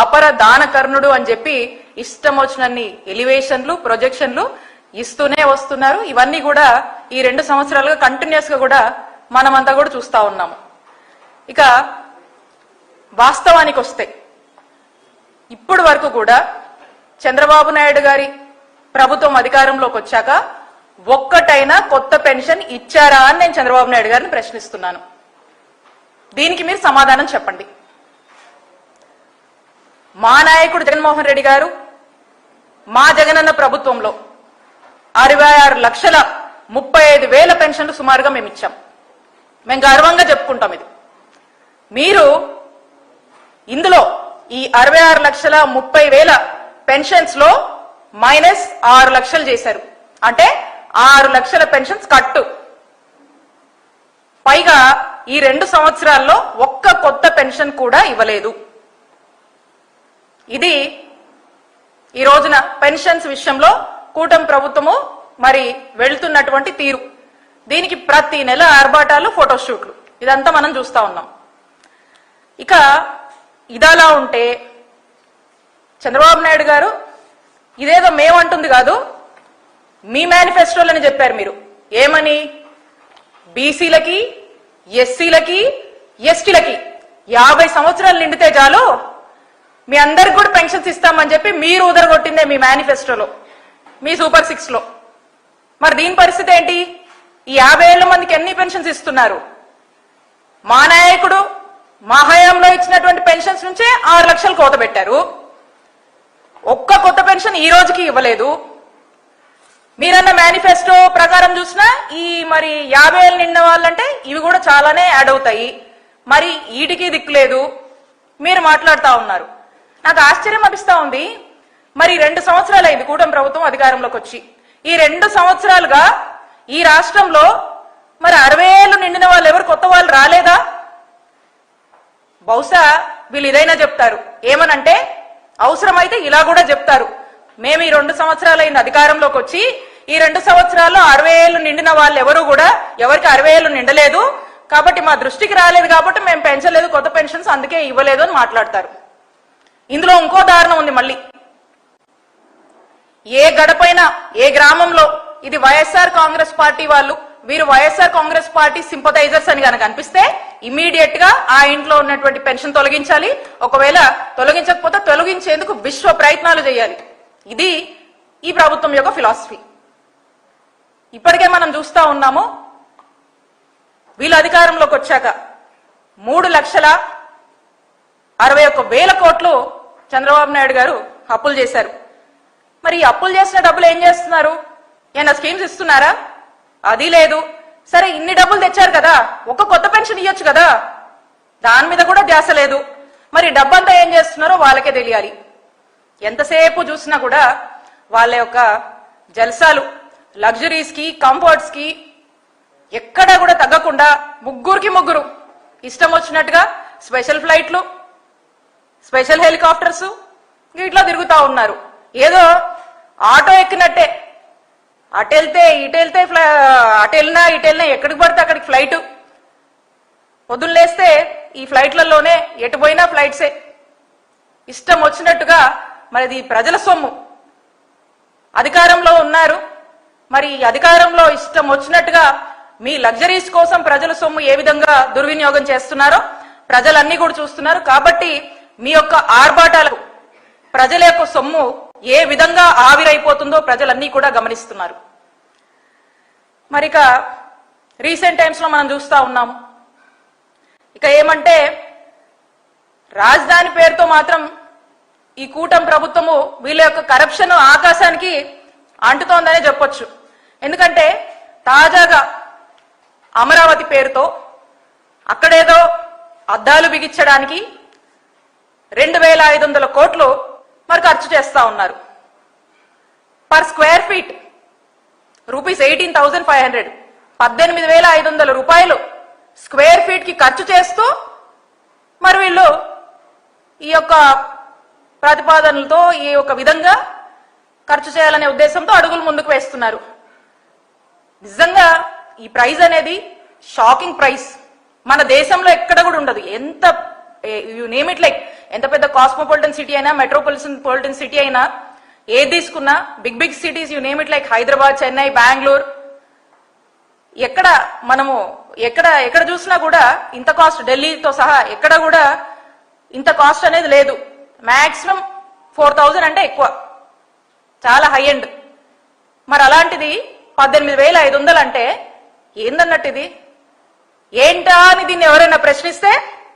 అపర దానకర్ణుడు అని చెప్పి ఇష్టం వచ్చినన్ని ఎలివేషన్లు ప్రొజెక్షన్లు ఇస్తూనే వస్తున్నారు. ఇవన్నీ కూడా ఈ 2 సంవత్సరాలుగా కంటిన్యూస్ గా కూడా మనమంతా కూడా చూస్తా ఉన్నాము. ఇక వాస్తవానికి వస్తే ఇప్పటి వరకు కూడా చంద్రబాబు నాయుడు గారి ప్రభుత్వం అధికారంలోకి వచ్చాక ఒక్కటైనా కొత్త పెన్షన్ ఇచ్చారా అని నేను చంద్రబాబు నాయుడు గారిని ప్రశ్నిస్తున్నాను. దీనికి మీరు సమాధానం చెప్పండి. మా నాయకుడు జగన్మోహన్ రెడ్డి గారు మా జగనన్న ప్రభుత్వంలో 66,35,000 పెన్షన్లు సుమారుగా మేము ఇచ్చాం. మేము గర్వంగా చెప్పుకుంటాం. ఇది మీరు ఇందులో ఈ 66,30,000 పెన్షన్స్ లో మైనస్ 6 లక్షలు చేశారు. అంటే 6 లక్షల పెన్షన్స్ కట్టు. పైగా ఈ 2 సంవత్సరాల్లో ఒక్క కొత్త పెన్షన్ కూడా ఇవ్వలేదు. ఇది ఈ రోజున పెన్షన్స్ విషయంలో కూటమి ప్రభుత్వము మరి వెళ్తున్నటువంటి తీరు. దీనికి ప్రతి నెల ఆర్భాటాలు, ఫోటోషూట్లు, ఇదంతా మనం చూస్తా ఉన్నాం. ఇక ఇదలా ఉంటే చంద్రబాబు నాయుడు గారు ఇదేదో మేమంటుంది కాదు, మీ మేనిఫెస్టోలని చెప్పారు. మీరు ఏమని? బీసీలకి, ఎస్సీలకి, ఎస్టీలకి 50 సంవత్సరాలు నిండితే చాలు మీ అందరికి కూడా పెన్షన్స్ ఇస్తామని చెప్పి మీరు ఉదరగొట్టిందే మీ మేనిఫెస్టోలో, మీ సూపర్ 6 లో. మరి దీని పరిస్థితి ఏంటి? ఈ 50,000 మందికి ఎన్ని పెన్షన్స్ ఇస్తున్నారు? మా నాయకుడు మా హయాంలో ఇచ్చినటువంటి పెన్షన్స్ నుంచే 6 లక్షలు కోత పెట్టారు. ఒక్క కొత్త పెన్షన్ ఈ రోజుకి ఇవ్వలేదు. మీరన్న మేనిఫెస్టో ప్రకారం చూసినా ఈ మరి 50,000 నిండిన వాళ్ళంటే ఇవి కూడా చాలానే యాడ్ అవుతాయి. మరి వీటికి దిక్కులేదు, మీరు మాట్లాడుతూ ఉన్నారు. నాకు ఆశ్చర్యం అనిపిస్తా ఉంది. మరి 2 సంవత్సరాలు అయింది కూటమి ప్రభుత్వం అధికారంలోకి వచ్చి. ఈ 2 సంవత్సరాలుగా ఈ రాష్ట్రంలో మరి 60,000 నిండిన వాళ్ళు ఎవరు కొత్త వాళ్ళు రాలేదా? బహుశా వీళ్ళు ఇదైనా చెప్తారు. ఏమనంటే అవసరమైతే ఇలా కూడా చెప్తారు, మేము ఈ 2 సంవత్సరాలు అయింది అధికారంలోకి వచ్చి, ఈ 2 సంవత్సరాల్లో 60,000 నిండిన వాళ్ళు ఎవరు కూడా ఎవరికి 60,000 నిండలేదు కాబట్టి మా దృష్టికి రాలేదు కాబట్టి మేము పెంచలేదు కొత్త పెన్షన్స్, అందుకే ఇవ్వలేదు అని మాట్లాడతారు. ఇందులో ఇంకో దారుణం ఉంది. మళ్ళీ ఏ గడపైనా ఏ గ్రామంలో ఇది వైఎస్ఆర్ కాంగ్రెస్ పార్టీ వాళ్ళు, వీరు వైఎస్ఆర్ కాంగ్రెస్ పార్టీ సింపథైజర్స్ అని కనుక అనిపిస్తే ఇమీడియట్ గా ఆ ఇంట్లో ఉన్నటువంటి పెన్షన్ తొలగించాలి. ఒకవేళ తొలగించకపోతే తొలగించేందుకు విశ్వ ప్రయత్నాలు చేయాలి. ఇది ఈ ప్రభుత్వం యొక్క ఫిలాసఫీ. ఇప్పటికే మనం చూస్తా ఉన్నాము, వీళ్ళు అధికారంలోకి వచ్చాక 3,61,000 కోట్లు చంద్రబాబు నాయుడు గారు అప్పులు చేశారు. మరి ఈ అప్పులు చేసిన డబ్బులు ఏం చేస్తున్నారు? ఏమైనా స్కీమ్స్ ఇస్తున్నారా? అది లేదు. సరే, ఇన్ని డబ్బులు తెచ్చారు కదా, ఒక కొత్త పెన్షన్ ఇవ్వచ్చు కదా, దాని మీద కూడా ధ్యాస లేదు. మరి డబ్బంతా ఏం చేస్తున్నారో వాళ్ళకే తెలియాలి. ఎంతసేపు చూసినా కూడా వాళ్ళ యొక్క జల్సాలు, లగ్జరీస్ కి, కంఫర్ట్స్ కి ఎక్కడా కూడా తగ్గకుండా ముగ్గురికి ముగ్గురు ఇష్టం వచ్చినట్టుగా స్పెషల్ ఫ్లైట్లు, స్పెషల్ హెలికాప్టర్స్ ఇట్లా తిరుగుతా ఉన్నారు. ఏదో ఆటో ఎక్కినట్టే, అటెళ్తే ఇటెళ్తే, అటెళ్ళినా ఇటెళ్ళినా ఎక్కడికి పడితే అక్కడికి ఫ్లైట్. పొద్దున్న లేస్తే ఈ ఫ్లైట్లలోనే ఎటు పోయినా ఫ్లైట్సే. ఇష్టం వచ్చినట్టుగా మరి ప్రజల సొమ్ము, అధికారంలో ఉన్నారు, మరి అధికారంలో ఇష్టం వచ్చినట్టుగా మీ లగ్జరీస్ కోసం ప్రజల సొమ్ము ఏ విధంగా దుర్వినియోగం చేస్తున్నారో ప్రజలన్నీ కూడా చూస్తున్నారు. కాబట్టి మీ యొక్క ఆర్భాటాలకు ప్రజల యొక్క సొమ్ము ఏ విధంగా ఆవిరైపోతుందో ప్రజలన్నీ కూడా గమనిస్తున్నారు. మరిక రీసెంట్ టైమ్స్ లో మనం చూస్తా ఉన్నాము. ఇక ఏమంటే రాజధాని పేరుతో మాత్రం ఈ కూటమి ప్రభుత్వము వీళ్ళ యొక్క కరప్షన్ ఆకాశానికి అంటుతోందనే చెప్పొచ్చు. ఎందుకంటే తాజాగా అమరావతి పేరుతో అక్కడేదో అద్దాలు బిగించడానికి 2,500 కోట్లు మరి ఖర్చు చేస్తా ఉన్నారు. పర్ స్క్వేర్ ఫీట్ రూపీస్ 18,500, 18,500 రూపాయలు స్క్వేర్ ఫీట్ కి ఖర్చు చేస్తూ మరి వీళ్ళు ఈ యొక్క ప్రతిపాదనలతో ఈ యొక్క విధంగా ఖర్చు చేయాలనే ఉద్దేశంతో అడుగులు ముందుకు వేస్తున్నారు. నిజంగా ఈ ప్రైస్ అనేది షాకింగ్ ప్రైస్. మన దేశంలో ఎక్కడ కూడా ఉండదు. ఎంత యు నేమ్ ఇట్ లైక్ ఎంత పెద్ద కాస్మోపాలిటన్ సిటీ అయినా, మెట్రోపాలిటన్ సిటీ అయినా, ఏది తీసుకున్నా big cities you name it like Hyderabad, Chennai, Bengaluru, ఎక్కడ చూసినా కూడా ఇంత కాస్ట్, ఢిల్లీతో సహా ఎక్కడ కూడా ఇంత కాస్ట్ అనేది లేదు. మాక్సిమం 4,000 అంటే ఎక్కువ, చాలా హై ఎండ్. మరి అలాంటిది 18,500 అంటే ఏందన్నట్టు ఇది? ఏంటా అని దీన్ని ఎవరైనా ప్రశ్నిస్తే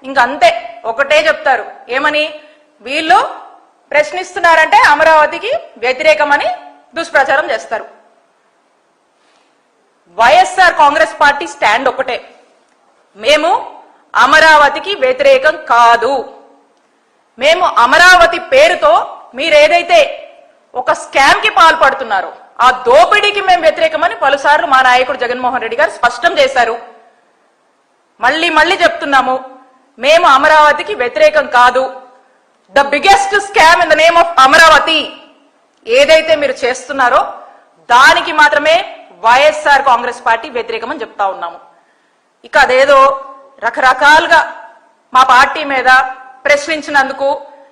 ఇంకంతే, ఒకటే చెప్తారు, ఏమని? వీళ్ళు ప్రశ్నిస్తున్నారంటే అమరావతికి వ్యతిరేకమని దుష్ప్రచారం చేస్తారు. వైఎస్ఆర్ కాంగ్రెస్ పార్టీ స్టాండ్ ఒకటే, మేము అమరావతికి వ్యతిరేకం కాదు. మేము అమరావతి పేరుతో మీరేదైతే ఒక స్కామ్ కి పాల్పడుతున్నారో ఆ దోపిడీకి మేము వ్యతిరేకమని పలుసార్లు మా నాయకుడు జగన్మోహన్ రెడ్డి గారు స్పష్టం చేశారు. మళ్ళీ చెప్తున్నాము, మేము అమరావతికి వ్యతిరేకం కాదు. The biggest scam in the name of Amaravati ఏదైతే మీరు చేస్తున్నారో దానికి మాత్రమే వైఎస్ఆర్ కాంగ్రెస్ పార్టీ వ్యతిరేకమని చెప్తా ఉన్నాము. ఇక అదేదో రకరకాలుగా మా పార్టీ మీద ప్రశ్నించినందుకు,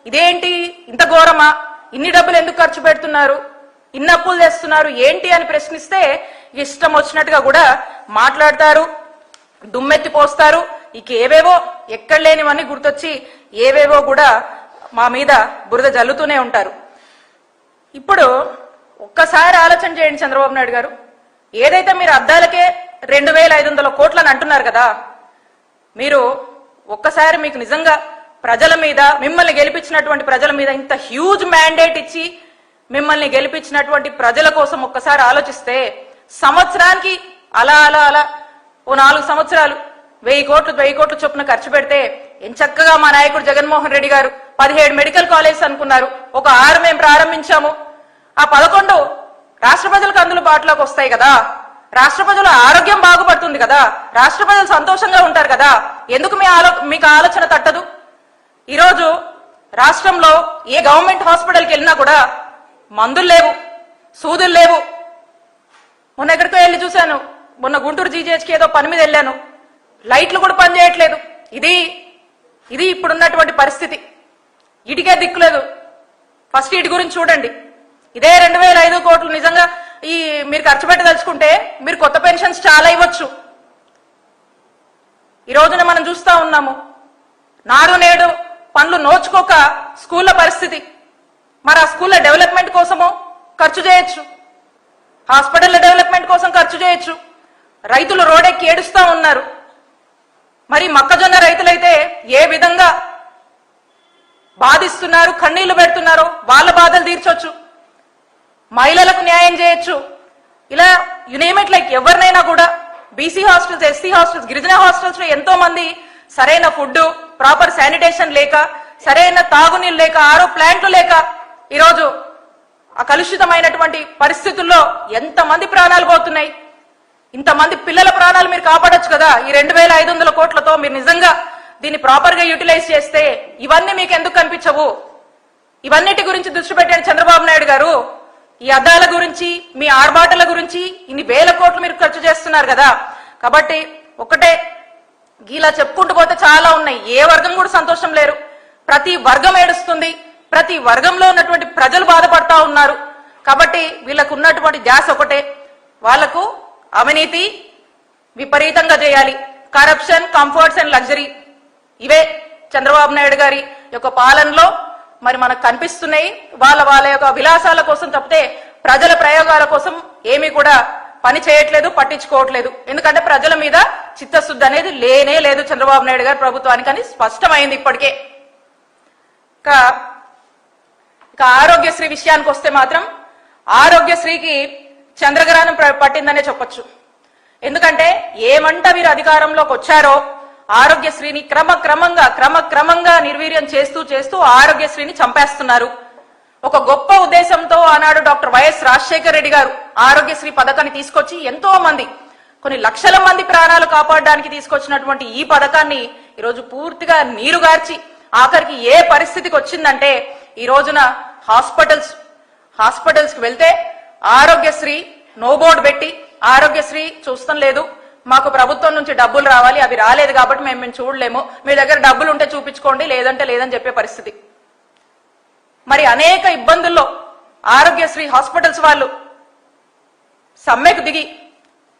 ఇదేంటి ఇంత ఘోరమా, ఇన్ని డబ్బులు ఎందుకు ఖర్చు పెడుతున్నారు, ఇన్ని అప్పులు చేస్తున్నారు ఏంటి అని ప్రశ్నిస్తే ఇష్టం వచ్చినట్టుగా కూడా మాట్లాడతారు, దుమ్మెత్తి పోస్తారు. ఇక ఏవేవో ఎక్కడ లేనివన్నీ గుర్తొచ్చి ఏవేవో కూడా మా మీద బురద జల్లుతూనే ఉంటారు. ఇప్పుడు ఒక్కసారి ఆలోచన చేయండి చంద్రబాబు నాయుడు గారు, ఏదైతే మీరు అద్దాలకే 2,500 కోట్లని అంటున్నారు కదా, మీరు ఒక్కసారి మీకు నిజంగా ప్రజల మీద, మిమ్మల్ని గెలిపించినటువంటి ప్రజల మీద ఇంత హ్యూజ్ మ్యాండేట్ ఇచ్చి మిమ్మల్ని గెలిపించినటువంటి ప్రజల కోసం ఒక్కసారి ఆలోచిస్తే, సంవత్సరానికి అలా ఓ 4 సంవత్సరాలు 1,000 కోట్లు చొప్పున ఖర్చు పెడితే ఎంచక్కగా మా నాయకుడు జగన్మోహన్ రెడ్డి గారు 17 మెడికల్ కాలేజెస్ అనుకున్నారు, ఒక 6 మేము ప్రారంభించాము. ఆ 11 రాష్ట్ర ప్రజలకు అందుబాటులోకి వస్తాయి కదా, రాష్ట్ర ప్రజల ఆరోగ్యం బాగుపడుతుంది కదా, రాష్ట్ర ప్రజలు సంతోషంగా ఉంటారు కదా, ఎందుకు మీకు ఆలోచన తట్టదు? ఈరోజు రాష్ట్రంలో ఏ గవర్నమెంట్ హాస్పిటల్కి వెళ్ళినా కూడా మందులు లేవు, సూదులు లేవు. మొన్న ఎక్కడికో వెళ్ళి చూశాను, మొన్న గుంటూరు జీజీహెచ్కి ఏదో పని మీద వెళ్ళాను, లైట్లు కూడా పనిచేయట్లేదు. ఇది ఇప్పుడున్నటువంటి పరిస్థితి. ఇటుకే దిక్కులేదు. ఫస్ట్ ఇటు గురించి చూడండి. ఇదే 2,500 కోట్లు నిజంగా మీరు ఖర్చు పెట్టదలుచుకుంటే మీరు కొత్త పెన్షన్స్ చాలా ఇవ్వచ్చు. ఈ రోజున మనం చూస్తా ఉన్నాము, నాడు నేడు పనులు నోచుకోక స్కూళ్ల పరిస్థితి. మరి ఆ స్కూళ్ల డెవలప్మెంట్ కోసమో ఖర్చు చేయొచ్చు, హాస్పిటల్ డెవలప్మెంట్ కోసం ఖర్చు చేయొచ్చు. రైతులు రోడెక్కి ఏడుస్తా ఉన్నారు. మరి మొక్కజొన్న రైతులైతే ఏ విధంగా బాధిస్తున్నారు, కన్నీళ్లు పెడుతున్నారో వాళ్ళ బాధలు తీర్చొచ్చు, మహిళలకు న్యాయం చేయొచ్చు. ఇలా యునేమిట్ లైక్ ఎవరినైనా కూడా బీసీ హాస్టల్స్, ఎస్సీ హాస్టల్స్, గిరిజన హాస్టల్స్ లో ఎంతో మంది సరైన ఫుడ్, ప్రాపర్ శానిటేషన్ లేక, సరైన తాగునీళ్ళు లేక, ఆరో ప్లాంట్లు లేక ఈరోజు ఆ కలుషితమైనటువంటి పరిస్థితుల్లో ఎంతమంది ప్రాణాలు పోతున్నాయి. ఇంతమంది పిల్లల ప్రాణాలు మీరు కాపాడొచ్చు కదా ఈ 2,500 కోట్లతో. మీరు నిజంగా దీన్ని ప్రాపర్ గా యూటిలైజ్ చేస్తే ఇవన్నీ మీకు ఎందుకు కనిపించవు? ఇవన్నిటి గురించి దృష్టి పెట్టండి చంద్రబాబు నాయుడు గారు. ఈ అద్దాల గురించి, మీ ఆర్భాటల గురించి ఇన్ని 1,000 కోట్లు మీరు ఖర్చు చేస్తున్నారు కదా. కాబట్టి ఒకటే, ఇలా చెప్పుకుంటూ పోతే చాలా ఉన్నాయి. ఏ వర్గం కూడా సంతోషం లేరు, ప్రతి వర్గం ఏడుస్తుంది, ప్రతి వర్గంలో ఉన్నటువంటి ప్రజలు బాధపడతా ఉన్నారు. కాబట్టి వీళ్ళకు ఉన్నటువంటి ధ్యాస ఒకటే, వాళ్లకు అవినీతి విపరీతంగా చేయాలి, కరప్షన్, కంఫర్ట్స్ అండ్ లగ్జరీ, ఇవే చంద్రబాబు నాయుడు గారి యొక్క పాలనలో మరి మనకు కనిపిస్తున్నాయి. వాళ్ళ యొక్క విలాసాల కోసం తప్పితే ప్రజల ప్రయోగాల కోసం ఏమీ కూడా పని చేయట్లేదు, పట్టించుకోవట్లేదు. ఎందుకంటే ప్రజల మీద చిత్తశుద్ధి అనేది లేనే లేదు చంద్రబాబు నాయుడు గారి ప్రభుత్వానికి అని స్పష్టమైంది ఇప్పటికే. ఇక ఆరోగ్యశ్రీ విషయానికి వస్తే మాత్రం ఆరోగ్యశ్రీకి చంద్రగ్రహణం పట్టిందనే చెప్పొచ్చు. ఎందుకంటే ఏమంట వీరు అధికారంలోకి వచ్చారో ఆరోగ్యశ్రీని క్రమక్రమంగా నిర్వీర్యం చేస్తూ ఆరోగ్యశ్రీని చంపేస్తున్నారు. ఒక గొప్ప ఉద్దేశంతో ఆనాడు డాక్టర్ వైఎస్ రాజశేఖర రెడ్డి గారు ఆరోగ్యశ్రీ పథకాన్ని తీసుకొచ్చి ఎంతో మంది, కొన్ని లక్షల మంది ప్రాణాలు కాపాడడానికి తీసుకొచ్చినటువంటి ఈ పథకాన్ని ఈరోజు పూర్తిగా నీరుగార్చి ఆఖరికి ఏ పరిస్థితికి వచ్చిందంటే ఈ రోజున హాస్పిటల్స్ కి వెళ్తే ఆరోగ్యశ్రీ నో బోర్డు పెట్టి ఆరోగ్యశ్రీ చూస్తాం లేదు, మాకు ప్రభుత్వం నుంచి డబ్బులు రావాలి, అవి రాలేదు కాబట్టి మేము చూడలేము, మీ దగ్గర డబ్బులు ఉంటే చూపించుకోండి, లేదంటే లేదని చెప్పే పరిస్థితి. మరి అనేక ఇబ్బందుల్లో ఆరోగ్యశ్రీ హాస్పిటల్స్ వాళ్ళు సమ్మెకు దిగి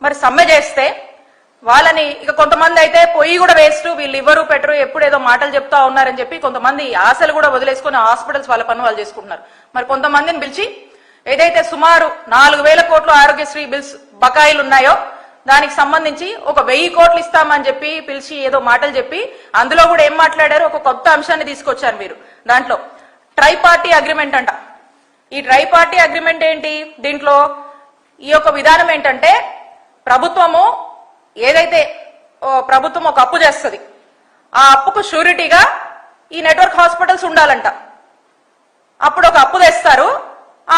మరి సమ్మె చేస్తే వాళ్ళని ఇక కొంతమంది అయితే పొయ్యి కూడా వేస్ట్, వీళ్ళు ఇవ్వరు పెట్టరు, ఎప్పుడేదో మాటలు చెప్తా ఉన్నారని చెప్పి కొంతమంది ఆశలు కూడా వదిలేసుకుని హాస్పిటల్స్ వాళ్ళ పనులు వాళ్ళు చేసుకుంటున్నారు. మరి కొంతమందిని పిలిచి ఏదైతే సుమారు 4,000 కోట్లు ఆరోగ్యశ్రీ బిల్స్ బకాయిలు ఉన్నాయో దానికి సంబంధించి ఒక 1,000 కోట్లు ఇస్తామని చెప్పి పిలిచి ఏదో మాటలు చెప్పి అందులో కూడా ఏం మాట్లాడారు, ఒక కొత్త అంశాన్ని తీసుకొచ్చారు మీరు. దాంట్లో ట్రై పార్టీ అగ్రిమెంట్ అంట. ఈ ట్రై పార్టీ అగ్రిమెంట్ ఏంటి? దీంట్లో ఈ యొక్క విధానం ఏంటంటే ప్రభుత్వము ఏదైతే ప్రభుత్వం ఒక అప్పు చేస్తుంది, ఆ అప్పుకు షూరిటీగా ఈ నెట్వర్క్ హాస్పిటల్స్ ఉండాలంట. అప్పుడు ఒక అప్పు తెస్తారు, ఆ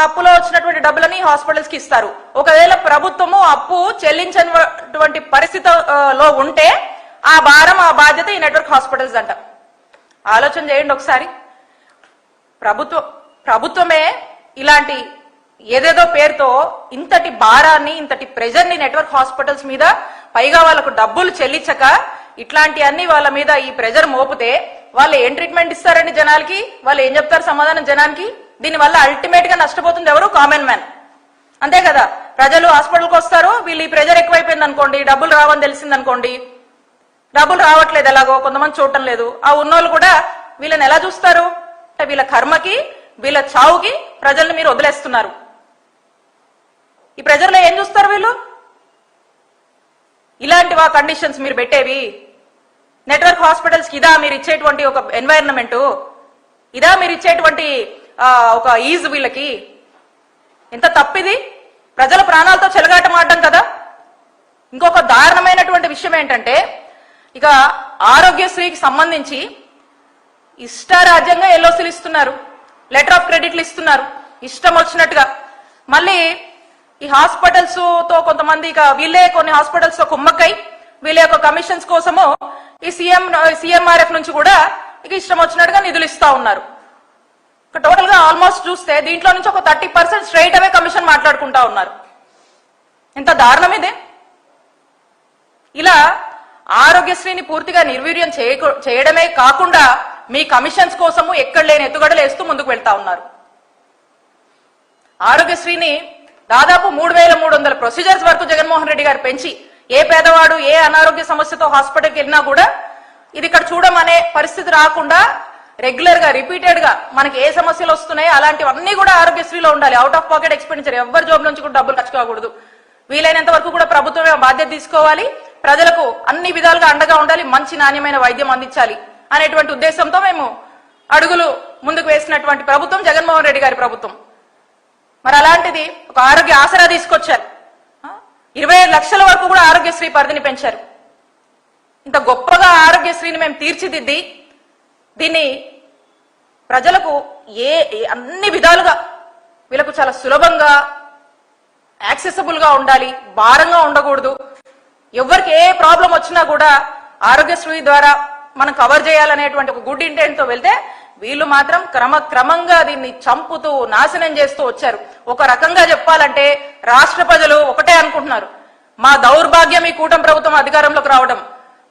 అప్పులో వచ్చినటువంటి డబ్బులని హాస్పిటల్స్ కి ఇస్తారు. ఒకవేళ ప్రభుత్వము అప్పు చెల్లించినటువంటి పరిస్థితిలో ఉంటే ఆ భారం ఆ బాధ్యత ఈ నెట్వర్క్ హాస్పిటల్స్ అంట. ఆలోచన చేయండి ఒకసారి. ప్రభుత్వమే ఇలాంటి ఏదేదో పేరుతో ఇంతటి భారాన్ని ఇంతటి ప్రెజర్ ని నెట్వర్క్ హాస్పిటల్స్ మీద, పైగా వాళ్ళకు డబ్బులు చెల్లించక ఇట్లాంటి అన్ని వాళ్ళ మీద ఈ ప్రెజర్ మోపితే వాళ్ళు ఏం ట్రీట్మెంట్ ఇస్తారండి జనాలకి? వాళ్ళు ఏం చెప్తారు సమాధానం జనానికి? దీనివల్ల అల్టిమేట్ గా నష్టపోతుంది ఎవరు? Common man. అంతే కదా. ప్రజలు హాస్పిటల్కి వస్తారు, వీళ్ళు ఈ ప్రెజర్ ఎక్కువైపోయింది అనుకోండి, డబ్బులు రావని తెలిసింది అనుకోండి, డబ్బులు రావట్లేదు ఎలాగో కొంతమంది చూడటం లేదు, ఆ ఉన్నోళ్ళు కూడా వీళ్ళని ఎలా చూస్తారు అంటే వీళ్ళ కర్మకి వీళ్ళ చావుకి ప్రజల్ని మీరు వదిలేస్తున్నారు. ఈ ప్రజల్లో ఏం చూస్తారు వీళ్ళు? ఇలాంటివా కండిషన్స్ మీరు పెట్టేవి? నెట్వర్క్ హాస్పిటల్స్ కి ఇదా మీరు ఇచ్చేటువంటి ఒక ఎన్వైరన్మెంట్? ఇదా మీరు ఇచ్చేటువంటి ఒక ఈజ్? వీళ్ళకి ఎంత తప్పిది! ప్రజల ప్రాణాలతో చెలగాటమాడడం కదా. ఇంకొక దారుణమైనటువంటి విషయం ఏంటంటే ఇక ఆరోగ్యశ్రీకి సంబంధించి ఇష్టారాజ్యంగా ఎల్ఓసీలు ఇస్తున్నారు, లెటర్ ఆఫ్ క్రెడిట్లు ఇస్తున్నారు ఇష్టం వచ్చినట్టుగా. మళ్ళీ ఈ హాస్పిటల్స్ తో కొంతమంది ఇక వీళ్ళే కొన్ని హాస్పిటల్స్ తో కుమ్మక్కై వీళ్ళ యొక్క కమిషన్స్ కోసము ఈ సిఎంఆర్ఎఫ్ నుంచి కూడా ఇక ఇష్టం వచ్చినట్టుగా నిధులు ఇస్తా ఉన్నారు. టోటల్ గా ఆల్మోస్ట్ చూస్తే దీంట్లో నుంచి ఒక 30% స్ట్రైట్ అవే కమిషన్ మాట్లాడుకుంటా ఉన్నారు. ఎంత దారుణం ఇదే! ఇలా ఆరోగ్యశ్రీని పూర్తిగా నిర్వీర్యం చేయడమే కాకుండా మీ కమిషన్స్ కోసము ఎక్కడ లేని ఎత్తుగడలు వేస్తూ ముందుకు వెళ్తా ఉన్నారు. ఆరోగ్యశ్రీని దాదాపు 3,300 ప్రొసీజర్స్ వరకు జగన్మోహన్ రెడ్డి గారు పెంచి ఏ పేదవాడు ఏ అనారోగ్య సమస్యతో హాస్పిటల్కి వెళ్ళినా కూడా ఇది ఇక్కడ చూడమనే పరిస్థితి రాకుండా రెగ్యులర్ గా రిపీటెడ్ గా మనకి ఏ సమస్యలు వస్తున్నాయో అలాంటివన్నీ కూడా ఆరోగ్యశ్రీలో ఉండాలి. అవుట్ ఆఫ్ పాకెట్ ఎక్స్పెండిచర్, ఎవరి జాబ్ నుంచి కూడా డబ్బులు ఖర్చు కాకూడదు. వీలైనంత వరకు కూడా ప్రభుత్వమే బాధ్యత తీసుకోవాలి, ప్రజలకు అన్ని విధాలుగా అండగా ఉండాలి, మంచి నాణ్యమైన వైద్యం అందించాలి అనేటువంటి ఉద్దేశంతో మేము అడుగులు ముందుకు వేసినటువంటి ప్రభుత్వం జగన్మోహన్ రెడ్డి గారి ప్రభుత్వం. మరి అలాంటిది ఒక ఆరోగ్య ఆసరా తీసుకొచ్చారు. 25 లక్షల వరకు కూడా ఆరోగ్యశ్రీ పరిధిని పెంచారు. ఇంత గొప్పగా ఆరోగ్యశ్రీని మేము తీర్చిదిద్ది దీన్ని ప్రజలకు అన్ని విధాలుగా వీళ్ళకు చాలా సులభంగా యాక్సెసిబుల్ గా ఉండాలి, భారంగా ఉండకూడదు. ఎవరికి ఏ ప్రాబ్లం వచ్చినా కూడా ఆరోగ్యశ్రీ ద్వారా మనం కవర్ చేయాలనేటువంటి ఒక గుడ్ ఇంటెంట్ తో వెళ్తే వీళ్ళు మాత్రం క్రమంగా దీన్ని చంపుతూ నాశనం చేస్తూ వచ్చారు. ఒక రకంగా చెప్పాలంటే రాష్ట్ర ప్రజలు ఒకటే అనుకుంటున్నారు, మా దౌర్భాగ్యం ఈ కూటమి ప్రభుత్వం అధికారంలోకి రావడం,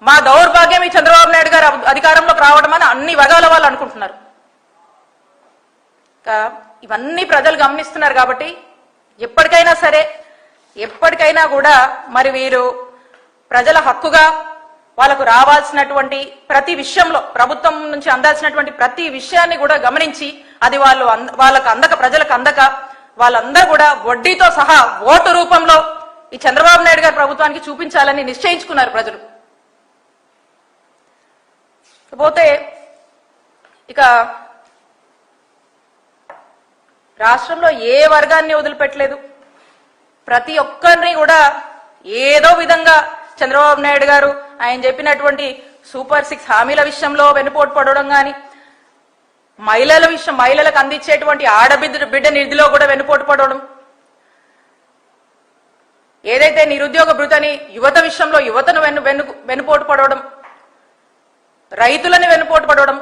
మా దౌర్భాగ్యం ఈ చంద్రబాబు నాయుడు గారు అధికారంలోకి రావడం అని అన్ని వర్గాల వాళ్ళు అనుకుంటున్నారు. ఇవన్నీ ప్రజలు గమనిస్తున్నారు. కాబట్టి ఎప్పటికైనా కూడా మరి వీరు ప్రజల హక్కుగా వాళ్ళకు రావాల్సినటువంటి ప్రతి విషయంలో ప్రభుత్వం నుంచి అందాల్సినటువంటి ప్రతి విషయాన్ని కూడా గమనించి అది వాళ్ళకు అందక ప్రజలకు అందక వాళ్ళందరూ కూడా వడ్డీతో సహా ఓటు రూపంలో ఈ చంద్రబాబు నాయుడు గారి ప్రభుత్వానికి చూపించాలని నిశ్చయించుకున్నారు ప్రజలు. పోతే ఇక రాష్ట్రంలో ఏ వర్గాన్ని వదిలిపెట్టలేదు, ప్రతి ఒక్కరిని కూడా ఏదో విధంగా చంద్రబాబు నాయుడు గారు ఆయన చెప్పినటువంటి సూపర్ 6 హామీల విషయంలో వెనుపోటు పడడం కానీ, మహిళలకు అందించేటువంటి ఆడబిడ్డ నిధిలో కూడా వెనుపోటు పడడం, ఏదైతే నిరుద్యోగ భృతని యువత విషయంలో యువతను వెనుపోటు పడడం, రైతులని వెనుపోటు పడడం,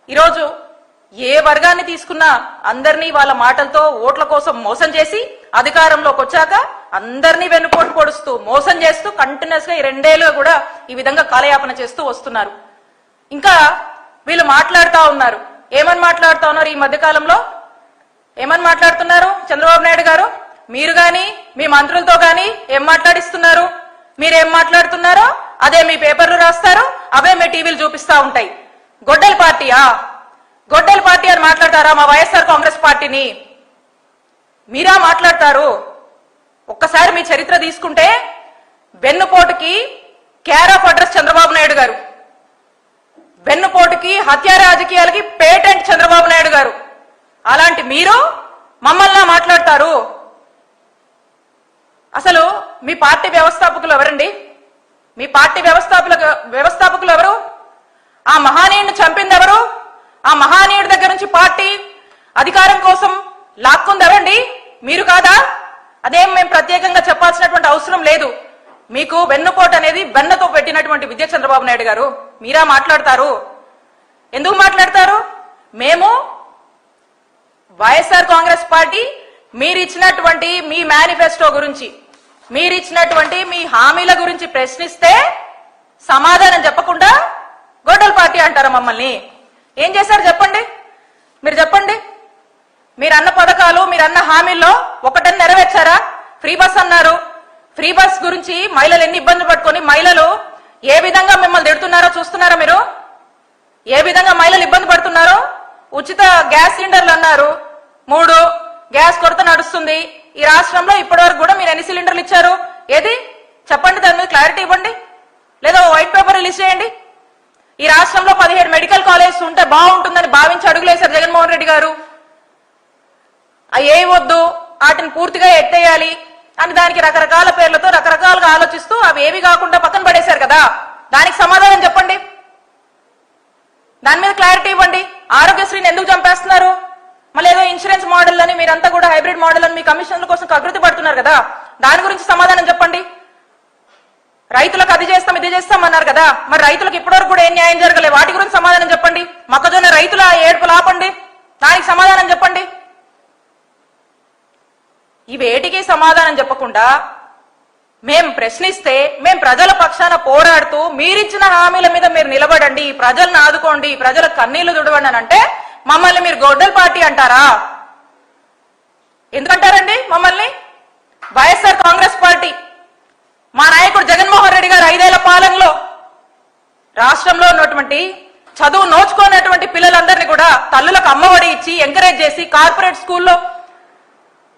ఈరోజు ఏ వర్గాన్ని తీసుకున్నా అందరినీ వాళ్ళ మాటలతో ఓట్ల కోసం మోసం చేసి అధికారంలోకి వచ్చాక అందరినీ వెన్నుపోటు పొడుస్తూ మోసం చేస్తూ కంటిన్యూస్ గా ఈ 2 ఏళ్లుగా కూడా ఈ విధంగా కాలయాపన చేస్తూ వస్తున్నారు. ఇంకా వీళ్ళు మాట్లాడుతూ ఉన్నారు. ఏమని మాట్లాడుతూ ఉన్నారు? ఈ మధ్య కాలంలో ఏమని మాట్లాడుతున్నారు? చంద్రబాబు నాయుడు గారు మీరు గాని మీ మంత్రులతో గాని ఏం మాట్లాడిస్తున్నారు? మీరేం మాట్లాడుతున్నారో అదే మీ పేపర్లు రాస్తారు, అవే మీ టీవీలు చూపిస్తా ఉంటాయి. గొడ్డలి పార్టీయా? గొడ్డలి పార్టీ అని మాట్లాడతారా మా వైఎస్ఆర్ కాంగ్రెస్ పార్టీని? మీరా మాట్లాడతారు? ఒక్కసారి మీ చరిత్ర తీసుకుంటే వెన్నుపోటుకి care of address Chandrababu Naidu గారు, వెన్నుపోటుకి హత్య రాజకీయాలకి పేటెంట్ చంద్రబాబు నాయుడు గారు. అలాంటి మీరు మమ్మల్ని మాట్లాడతారు? అసలు మీ పార్టీ వ్యవస్థాపకులు ఎవరండి? మీ పార్టీ వ్యవస్థాపకులు ఎవరు? ఆ మహానీయుడిని చంపింది ఎవరు? ఆ మహానీయుడి దగ్గర నుంచి పార్టీ అధికారం కోసం లాక్కుంది ఎవరండి? మీరు కాదా? అదేం మేము ప్రత్యేకంగా చెప్పాల్సినటువంటి అవసరం లేదు. మీకు వెన్నుపోటు అనేది వెన్నతో పెట్టినటువంటి విద్య చంద్రబాబు నాయుడు గారు. మీరా మాట్లాడతారు? ఎందుకు మాట్లాడతారు? మేము వైఎస్ఆర్ కాంగ్రెస్ పార్టీ మీరిచ్చినటువంటి మీ మేనిఫెస్టో గురించి, మీరిచ్చినటువంటి మీ హామీల గురించి ప్రశ్నిస్తే సమాధానం చెప్పకుండా గొడ్డల పార్టీ అంటారా మమ్మల్ని? ఏం చేశారు చెప్పండి, మీరు చెప్పండి. మీరన్న పథకాలు, మీరన్న హామీల్లో ఒకటని నెరవేర్చారా? ఫ్రీ బస్ అన్నారు. ఫ్రీ బస్ గురించి మహిళలు ఎన్ని ఇబ్బందులు పట్టుకొని మహిళలు ఏ విధంగా మిమ్మల్ని తిడుతున్నారో చూస్తున్నారా మీరు? ఏ విధంగా మహిళలు ఇబ్బంది పడుతున్నారో? ఉచిత గ్యాస్ సిలిండర్లు అన్నారు, 3 గ్యాస్ కొరత నడుస్తుంది. ఈ రాష్ట్రంలో ఇప్పటి వరకు కూడా మీరు ఎన్ని సిలిండర్లు ఇచ్చారు? ఏది చెప్పండి, దాని మీద క్లారిటీ ఇవ్వండి, లేదా వైట్ పేపర్ రిలీజ్ చేయండి. ఈ రాష్ట్రంలో 17 మెడికల్ కాలేజెస్ ఉంటే బాగుంటుందని భావించి అడుగులేశారు జగన్మోహన్ రెడ్డి గారు. అవి ఏ వద్దు, వాటిని పూర్తిగా ఎత్తేయాలి అని దానికి రకరకాల పేర్లతో రకరకాలుగా ఆలోచిస్తూ అవి ఏవి కాకుండా పక్కన పడేశారు కదా. దానికి సమాధానం చెప్పండి, దాని మీద క్లారిటీ ఇవ్వండి. ఆరోగ్యశ్రీని ఎందుకు చంపేస్తున్నారు? మళ్ళీ ఏదో ఇన్సూరెన్స్ మోడల్ అని మీరంతా కూడా హైబ్రిడ్ మోడల్ అని మీ కమిషన్ల కోసం కకృతి పడుతున్నారు కదా, దాని గురించి సమాధానం చెప్పండి. రైతులకు అది చేస్తాం ఇది చేస్తాం అన్నారు కదా, మరి రైతులకు ఇప్పటివరకు కూడా ఏం న్యాయం జరగలేదు, వాటి గురించి సమాధానం చెప్పండి. మొక్కజొన్న రైతుల ఏడుపులు ఆపండి, దానికి సమాధానం చెప్పండి. ఇవేటికి సమాధానం చెప్పకుండా మేం ప్రశ్నిస్తే మేం ప్రజల పక్షాన పోరాడుతూ మీరిచ్చిన హామీల మీద మీరు నిలబడండి, ప్రజలను ఆదుకోండి, ప్రజల కన్నీళ్లు తుడవండి అని అంటే మమ్మల్ని మీరు గొడ్డల పార్టీ అంటారా? ఎందుకంటారండి మమ్మల్ని? వైఎస్ఆర్ కాంగ్రెస్ పార్టీ మా నాయకుడు జగన్మోహన్ రెడ్డి గారు 5 ఏళ్ల పాలనలో రాష్ట్రంలో ఉన్నటువంటి చదువు నోచుకోనటువంటి పిల్లలందరినీ కూడా తల్లులకు అమ్మఒడి ఇచ్చి ఎంకరేజ్ చేసి కార్పొరేట్ స్కూల్లో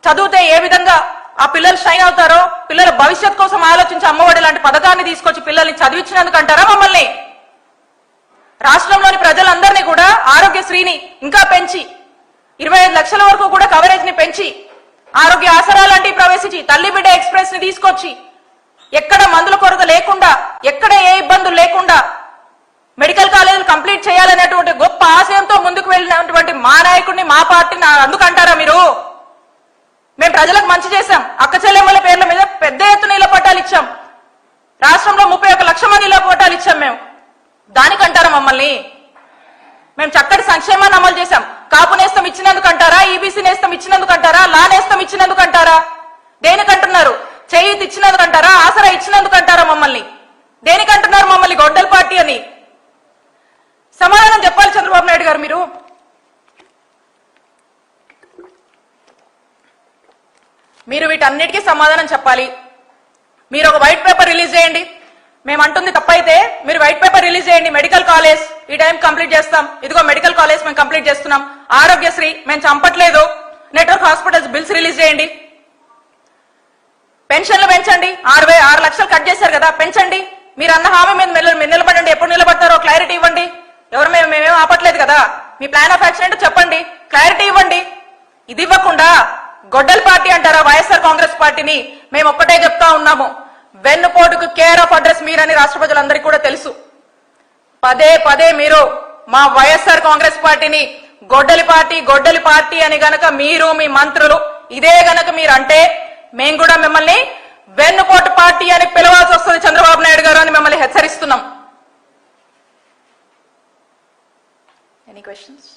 చదివితే ఏ విధంగా ఆ పిల్లలు షైన్ అవుతారో, పిల్లల భవిష్యత్ కోసం ఆలోచించి అమ్మఒడి లాంటి పథకాన్ని తీసుకొచ్చి పిల్లల్ని చదివించినందుకు అంటారా మమ్మల్ని? రాష్ట్రంలోని ప్రజలందరినీ కూడా ఆరోగ్యశ్రీని ఇంకా పెంచి 25 లక్షల వరకు కూడా కవరేజ్ ని పెంచి ఆరోగ్య ఆసరా లాంటివి ప్రవేశించి తల్లి బిడ్డ ఎక్స్ప్రెస్ ని తీసుకొచ్చి ఎక్కడ మందుల కొరత లేకుండా, ఎక్కడ ఏ ఇబ్బందులు లేకుండా మెడికల్ కాలేజీలు కంప్లీట్ చేయాలనేటువంటి గొప్ప ఆశయంతో ముందుకు వెళ్ళినటువంటి మా నాయకుడిని, మా పార్టీని అందుకంటారా మీరు? మేము ప్రజలకు మంచి చేశాం, అక్క చెల్లెమ్మల పేర్ల మీద పెద్ద ఎత్తున ఇళ్ల పట్టాలు ఇచ్చాం, రాష్ట్రంలో 31 లక్షల మంది ఇళ్ల పట్టాలు ఇచ్చాం. మేము దానికంటారా మమ్మల్ని? మేము చక్కటి సంక్షేమాన్ని అమలు చేశాం. కాపు నేస్తం ఇచ్చినందుకు అంటారా? ఈబీసీ నేస్తం ఇచ్చినందుకు అంటారా? లా నేస్తం ఇచ్చినందుకు అంటారా? దేనికంటున్నారు? చేయి ఇచ్చినందుకు అంటారా? ఆసరా ఇచ్చినందుకు అంటారా మమ్మల్ని? దేనికంటున్నారు మమ్మల్ని గొడ్డల పార్టీ అని? సమాధానం చెప్పాలి చంద్రబాబు నాయుడు గారు. మీరు వీటన్నిటికీ సమాధానం చెప్పాలి. మీరు ఒక వైట్ పేపర్ రిలీజ్ చేయండి. మేము అంటుంది తప్పైతే మీరు వైట్ పేపర్ రిలీజ్ చేయండి. మెడికల్ కాలేజ్ ఈ టైం కంప్లీట్ చేస్తాం, ఇదిగో మెడికల్ కాలేజ్ మేము కంప్లీట్ చేస్తున్నాం, ఆరోగ్యశ్రీ మేము చంపట్లేదు, నెట్వర్క్ హాస్పిటల్స్ బిల్స్ రిలీజ్ చేయండి, పెన్షన్లు పెంచండి. 6 లక్షలు కట్ చేశారు కదా, పెంచండి. మీరు అన్న హామీ మీద మీరు నిలబడండి. ఎప్పుడు నిలబడతారో క్లారిటీ ఇవ్వండి. మేమేం ఆపట్లేదు కదా, మీ ప్లాన్ ఆఫ్ యాక్షన్ ఏంటో చెప్పండి, క్లారిటీ ఇవ్వండి. ఇది ఇవ్వకుండా గొడ్డల పార్టీ అంటారా వైఎస్ఆర్ కాంగ్రెస్ పార్టీని? మేము ఒక్కటే చెప్తా ఉన్నాము, వెన్నుపోటుకు కేర్ ఆఫ్ అడ్రస్ మీరని రాష్ట్ర ప్రజలందరికీ కూడా తెలుసు. పదే మీరు మా వైఎస్ఆర్ కాంగ్రెస్ పార్టీని గొడ్డలి పార్టీ అని గనక మీరు మీ మంత్రులు ఇదే గనక మీరు అంటే మేము కూడా మిమ్మల్ని వెన్నుపోటు పార్టీ అని పిలవాల్సి వస్తుంది చంద్రబాబు నాయుడు గారు అని మిమ్మల్ని హెచ్చరిస్తున్నాం. Any questions?